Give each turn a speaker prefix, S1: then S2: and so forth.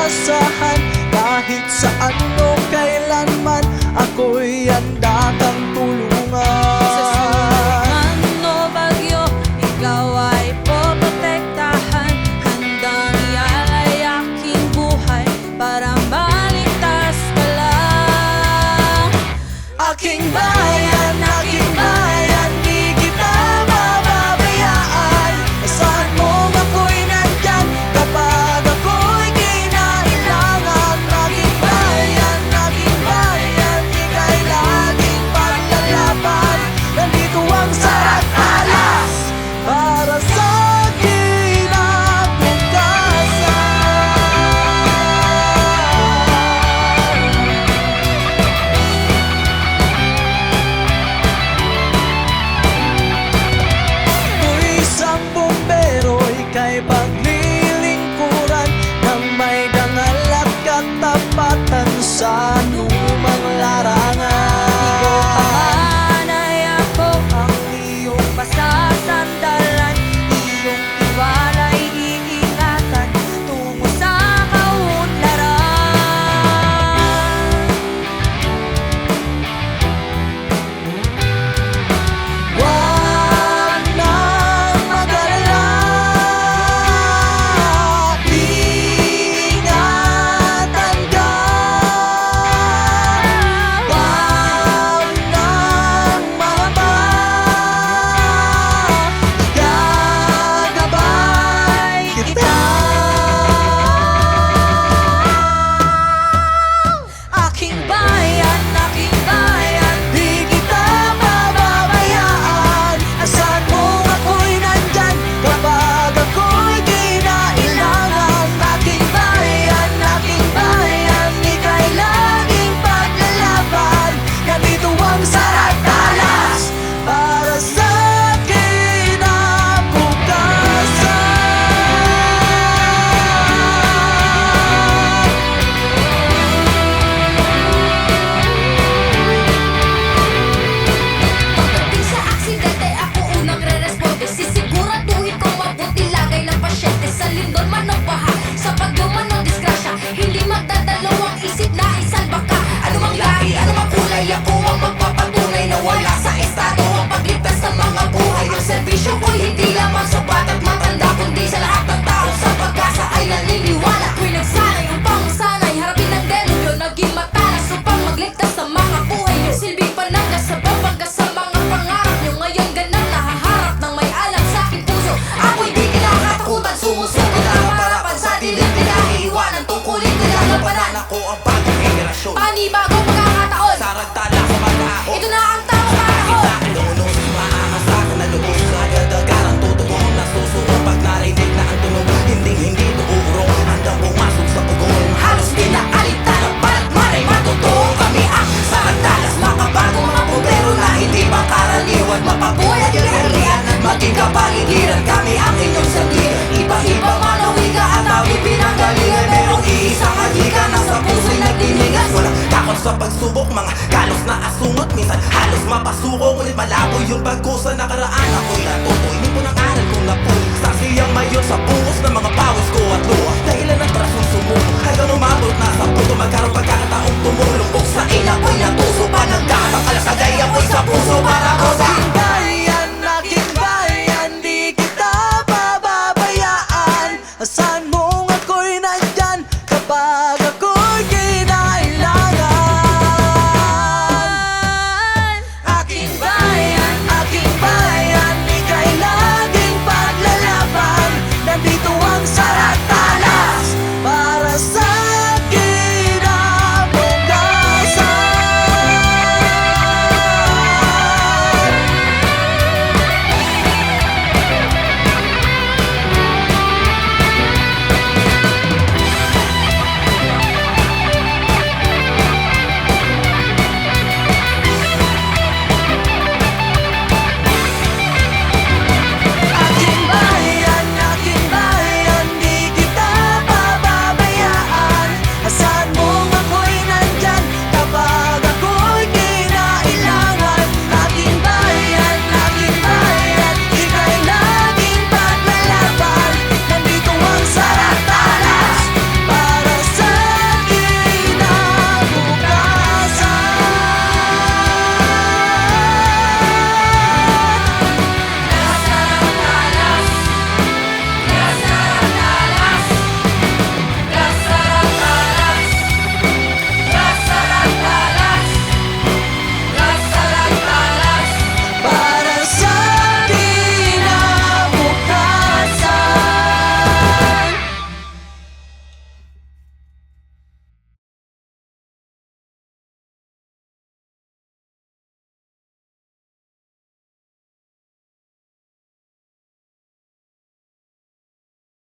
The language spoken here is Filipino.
S1: asahan. Kahit saan o kailanman, ako'y handa kang tulungan.
S2: Sa sulong o bagyo, ikaw ay poprotektahan. Handang ialay aking buhay para maligtas ka lang.
S1: Aking bayan, di kita mababayaan. Saan mo ako'y nandyan kapag ako'y kinailangan. Aking bayan, ika'y laging paglalaban. Nandito ang sarat alas para sa kay paglilingkuran ng may dangal at katapatan sa anumang larangan.
S2: Ikaw pahanay ako, ang iyong pasasandalan. Iyong tiwala'y iingatan tungo sa kaunlaran.
S1: Huwag nang mag-alala, ingatan ka. Huwag nang mangamba, gagabay kita.
S2: Aking bayan,
S1: Di kita mababayaan. Asan mo ako'y nandyan kapag ako'y kinailangan. Aking bayan, ika'y laging paglalaban. Nandito ang sarat alas para sa kinabukasan.
S3: Pagdating sa aksidente, ako unang re-responde. Sisiguraduhin kong mabuti lagay ng pasyente. Sa lindol man o baha, sa pagduman o disgrasya, hindi magdadalawang isip na isalba ka. Anumang lahi, anumang kulay, ako ang magpapatunay na wala sa estado ang pagligtas ng mga buhay. Ang serbisyo ko'y hindi lamang sa bata't matanda, kundi sa lahat ng tao sa pag-asa ay naniniwala. Ko'y nagsanay upang masanay, harapin ang delubyo, naging matalas upang magligtas ng mga buhay. Yung silbing pananggas sa babanggas sa mga pangarap nyo. Ngayon ganang nahaharap ng may alam sa aking puso. Ako'y di kinakatakutan, sumusunod ang harapan sa dilim. Pinaiiwanan, tungkulin nilalabanan.
S4: Ako ang bagong henerasyon,
S3: Panibagong pagkakataon,
S4: saragtala sa pag-aako.
S3: ito na ang tamang panahon.
S4: Inuunos, maaasahan na lubos. Agad-agarang tutugong nasusunod pag narinig na ang tunog. Hindi tuurong, handang pumasok sa pugon.
S3: Halos pinakalitan ang balat manay matutuo. Kami ang samantalas, makabagong mga bombero na hindi ba karaniwan. Mapabuhay at kaharian, maging kapaligiran. Kami ang inyong sanggit, iba-iba manawiga at awit pinanggalingan. Merong iisang adhika na sa puso'y nagdinigas.
S4: Walang takot sa pagsubok, mga galos na asungot. Minsan halos mapasuko, ngunit malabo yung pagko sa nakaraan. Ako'y natuto, hindi ko ng aral kung napulit sa siyang mayon sa buhay.